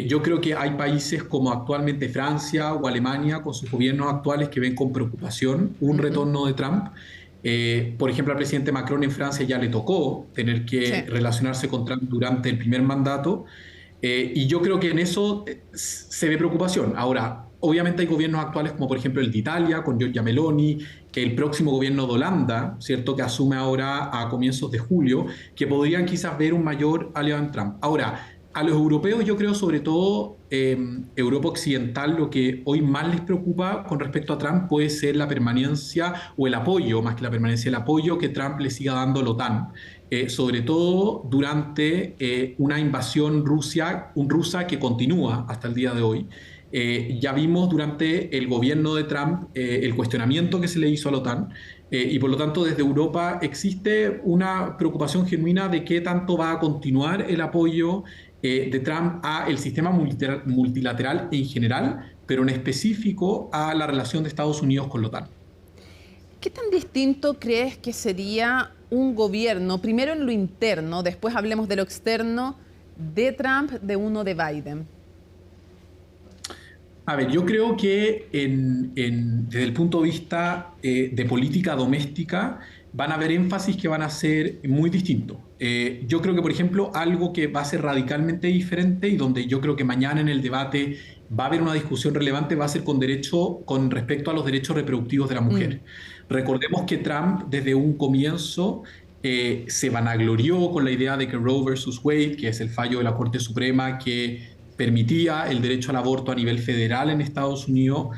Speaker 17: Yo creo que hay países como actualmente Francia o Alemania, con sus gobiernos actuales, que ven con preocupación un retorno de Trump. Por ejemplo, al presidente Macron en Francia ya le tocó tener que relacionarse con Trump durante el primer mandato. Y yo creo que en eso se ve preocupación. Ahora, obviamente hay gobiernos actuales como por ejemplo el de Italia, con Giorgia Meloni, el próximo gobierno de Holanda, ¿cierto?, que asume ahora a comienzos de julio, que podrían quizás ver un mayor aliado en Trump. Ahora, a los europeos, yo creo sobre todo Europa Occidental, lo que hoy más les preocupa con respecto a Trump puede ser la permanencia o el apoyo, más que la permanencia, el apoyo que Trump le siga dando a la OTAN. Sobre todo durante una invasión rusa que continúa hasta el día de hoy. Ya vimos durante el gobierno de Trump el cuestionamiento que se le hizo a la OTAN y por lo tanto desde Europa existe una preocupación genuina de qué tanto va a continuar el apoyo de Trump a el sistema multilateral en general, pero en específico a la relación de Estados Unidos con la OTAN.
Speaker 1: ¿Qué tan distinto crees que sería un gobierno, primero en lo interno, después hablemos de lo externo, de Trump, de uno de Biden?
Speaker 17: A ver, yo creo que desde el punto de vista de política doméstica van a haber énfasis que van a ser muy distintos. Yo creo que, por ejemplo, algo que va a ser radicalmente diferente y donde yo creo que mañana en el debate va a haber una discusión relevante va a ser con respecto a los derechos reproductivos de la mujer. Recordemos que Trump desde un comienzo se vanaglorió con la idea de que Roe versus Wade, que es el fallo de la Corte Suprema que permitía el derecho al aborto a nivel federal en Estados Unidos,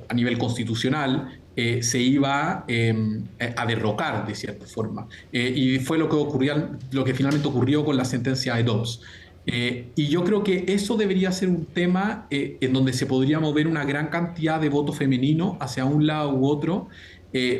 Speaker 17: a nivel constitucional, se iba a derrocar de cierta forma. Y fue lo que finalmente ocurrió con la sentencia de Dobbs. Y yo creo que eso debería ser un tema en donde se podría mover una gran cantidad de votos femeninos hacia un lado u otro,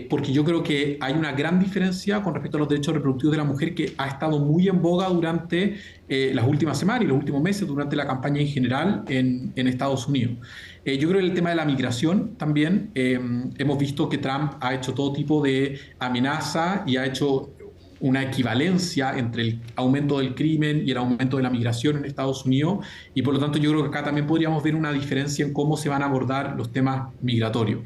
Speaker 17: porque yo creo que hay una gran diferencia con respecto a los derechos reproductivos de la mujer que ha estado muy en boga durante las últimas semanas y los últimos meses, durante la campaña en general en Estados Unidos. Yo creo que el tema de la migración también, hemos visto que Trump ha hecho todo tipo de amenaza y ha hecho una equivalencia entre el aumento del crimen y el aumento de la migración en Estados Unidos, y por lo tanto yo creo que acá también podríamos ver una diferencia en cómo se van a abordar los temas migratorios.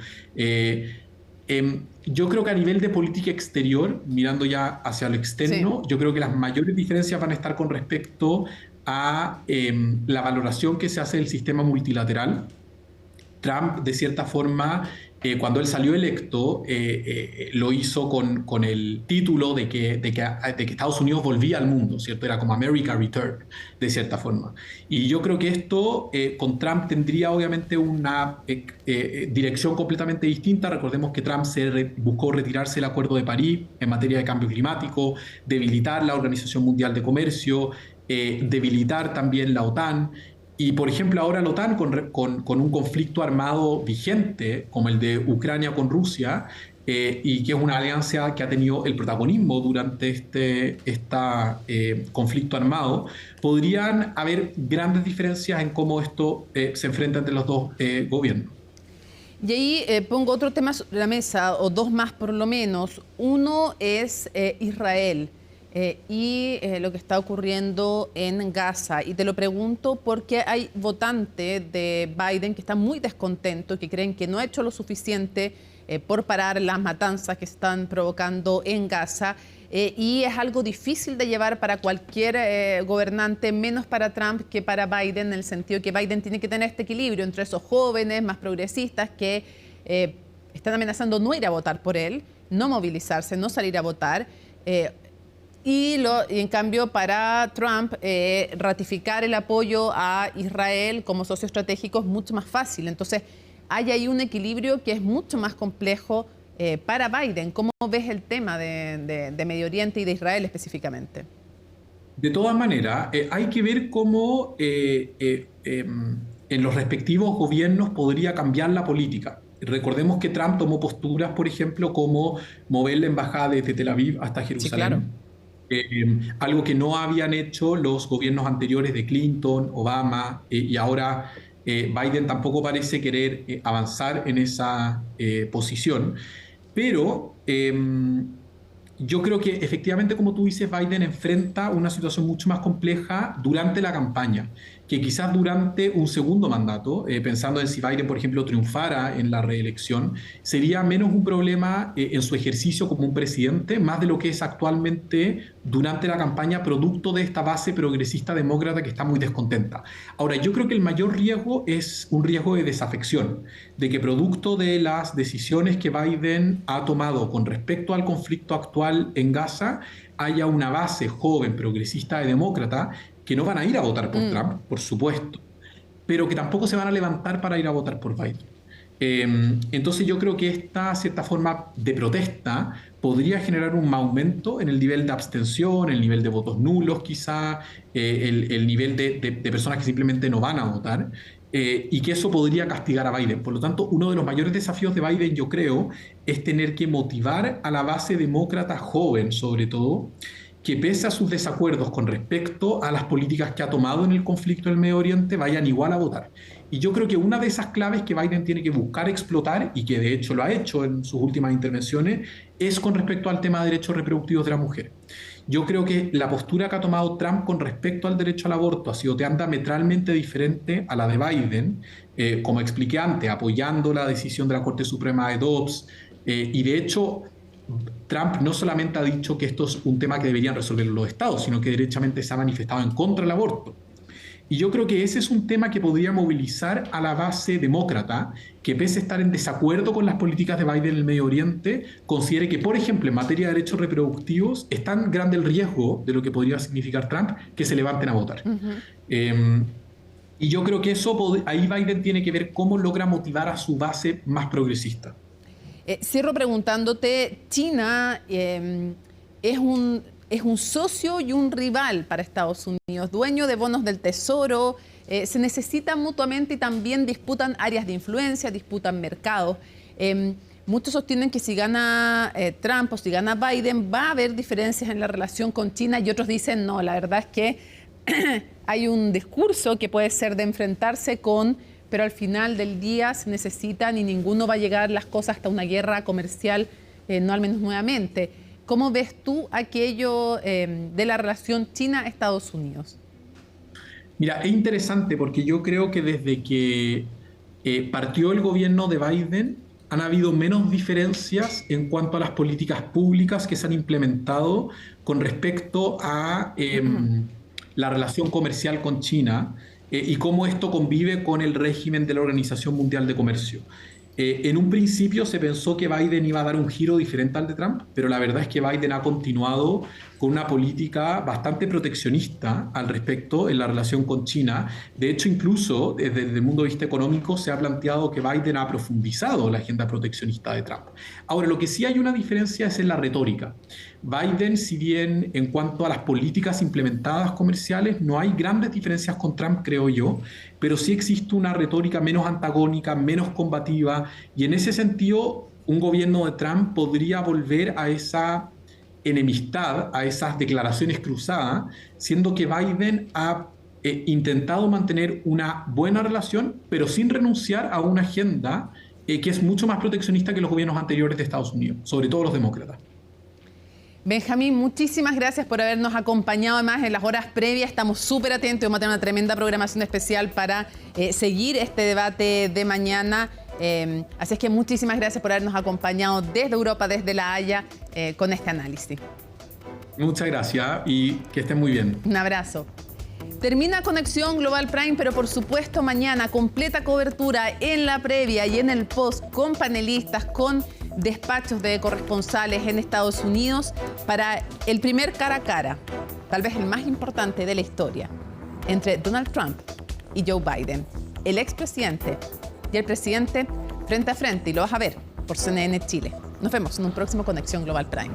Speaker 17: Yo creo que a nivel de política exterior, mirando ya hacia lo externo, yo creo que las mayores diferencias van a estar con respecto a la valoración que se hace del sistema multilateral. Trump, de cierta forma, cuando él salió electo, lo hizo con el título de que Estados Unidos volvía al mundo, ¿cierto? Era como America Return, de cierta forma. Y yo creo que esto con Trump tendría obviamente una dirección completamente distinta. Recordemos que Trump buscó retirarse del Acuerdo de París en materia de cambio climático, debilitar la Organización Mundial de Comercio, debilitar también la OTAN. Y, por ejemplo, ahora la OTAN, con un conflicto armado vigente, como el de Ucrania con Rusia, y que es una alianza que ha tenido el protagonismo durante este conflicto armado, podrían haber grandes diferencias en cómo esto se enfrenta entre los dos gobiernos.
Speaker 1: Y ahí pongo otro tema sobre la mesa, o dos más por lo menos. Uno es Israel. Y lo que está ocurriendo en Gaza. Y te lo pregunto porque hay votantes de Biden que están muy descontentos, que creen que no ha hecho lo suficiente por parar las matanzas que están provocando en Gaza. Y es algo difícil de llevar para cualquier gobernante, menos para Trump que para Biden, en el sentido que Biden tiene que tener este equilibrio entre esos jóvenes más progresistas que están amenazando no ir a votar por él, no movilizarse, no salir a votar. Y en cambio para Trump ratificar el apoyo a Israel como socio estratégico es mucho más fácil. Entonces hay ahí un equilibrio que es mucho más complejo para Biden. ¿Cómo ves el tema de Medio Oriente y de Israel específicamente?
Speaker 17: De todas maneras, hay que ver cómo en los respectivos gobiernos podría cambiar la política. Recordemos que Trump tomó posturas, por ejemplo, como mover la embajada desde Tel Aviv hasta Jerusalén. Sí, claro. Algo que no habían hecho los gobiernos anteriores de Clinton, Obama, y ahora Biden tampoco parece querer avanzar en esa posición. Pero yo creo que efectivamente, como tú dices, Biden enfrenta una situación mucho más compleja durante la campaña, que quizás durante un segundo mandato, pensando en si Biden, por ejemplo, triunfara en la reelección, sería menos un problema en su ejercicio como un presidente, más de lo que es actualmente durante la campaña, producto de esta base progresista demócrata que está muy descontenta. Ahora, yo creo que el mayor riesgo es un riesgo de desafección, de que producto de las decisiones que Biden ha tomado con respecto al conflicto actual en Gaza, haya una base joven, progresista y demócrata que no van a ir a votar por Trump, por supuesto, pero que tampoco se van a levantar para ir a votar por Biden. Entonces yo creo que esta cierta forma de protesta podría generar un aumento en el nivel de abstención, el nivel de votos nulos quizá, el nivel de personas que simplemente no van a votar, y que eso podría castigar a Biden. Por lo tanto, uno de los mayores desafíos de Biden, yo creo, es tener que motivar a la base demócrata joven, sobre todo, que pese a sus desacuerdos con respecto a las políticas que ha tomado en el conflicto del Medio Oriente, vayan igual a votar. Y yo creo que una de esas claves que Biden tiene que buscar explotar, y que de hecho lo ha hecho en sus últimas intervenciones, es con respecto al tema de derechos reproductivos de la mujer. Yo creo que la postura que ha tomado Trump con respecto al derecho al aborto ha sido diametralmente diferente a la de Biden, como expliqué antes, apoyando la decisión de la Corte Suprema de Dobbs, y de hecho Trump no solamente ha dicho que esto es un tema que deberían resolver los estados, sino que derechamente se ha manifestado en contra del aborto. Y yo creo que ese es un tema que podría movilizar a la base demócrata, que pese a estar en desacuerdo con las políticas de Biden en el Medio Oriente, considere que, por ejemplo, en materia de derechos reproductivos, es tan grande el riesgo de lo que podría significar Trump que se levanten a votar. Y yo creo que eso, ahí Biden tiene que ver cómo logra motivar a su base más progresista.
Speaker 1: Cierro preguntándote, China es un socio y un rival para Estados Unidos, dueño de bonos del Tesoro, se necesitan mutuamente y también disputan áreas de influencia, disputan mercados. muchos sostienen que si gana Trump o si gana Biden va a haber diferencias en la relación con China y otros dicen no, la verdad es que hay un discurso que puede ser de enfrentarse con, pero al final del día se necesitan y ninguno va a llegar las cosas hasta una guerra comercial, no al menos nuevamente. ¿Cómo ves tú aquello de la relación China-Estados Unidos?
Speaker 17: Mira, es interesante porque yo creo que desde que partió el gobierno de Biden han habido menos diferencias en cuanto a las políticas públicas que se han implementado con respecto a la relación comercial con China y cómo esto convive con el régimen de la Organización Mundial de Comercio. En un principio se pensó que Biden iba a dar un giro diferente al de Trump, pero la verdad es que Biden ha continuado con una política bastante proteccionista al respecto en la relación con China. De hecho, incluso desde el mundo de vista económico se ha planteado que Biden ha profundizado la agenda proteccionista de Trump. Ahora, lo que sí hay una diferencia es en la retórica. Biden, si bien en cuanto a las políticas implementadas comerciales no hay grandes diferencias con Trump, creo yo, pero sí existe una retórica menos antagónica, menos combativa, y en ese sentido un gobierno de Trump podría volver a esa enemistad, a esas declaraciones cruzadas, siendo que Biden ha intentado mantener una buena relación, pero sin renunciar a una agenda que es mucho más proteccionista que los gobiernos anteriores de Estados Unidos, sobre todo los demócratas.
Speaker 1: Benjamín, muchísimas gracias por habernos acompañado. Además, en las horas previas estamos súper atentos. Vamos a tener una tremenda programación especial para seguir este debate de mañana. Así es que muchísimas gracias por habernos acompañado desde Europa, desde La Haya, con este análisis.
Speaker 17: Muchas gracias y que estén muy bien.
Speaker 1: Un abrazo. Termina Conexión Global Prime, pero por supuesto mañana completa cobertura en la previa y en el post con panelistas, con despachos de corresponsales en Estados Unidos para el primer cara a cara, tal vez el más importante de la historia, entre Donald Trump y Joe Biden, el expresidente y el presidente frente a frente, y lo vas a ver por CNN Chile. Nos vemos en un próximo Conexión Global Prime.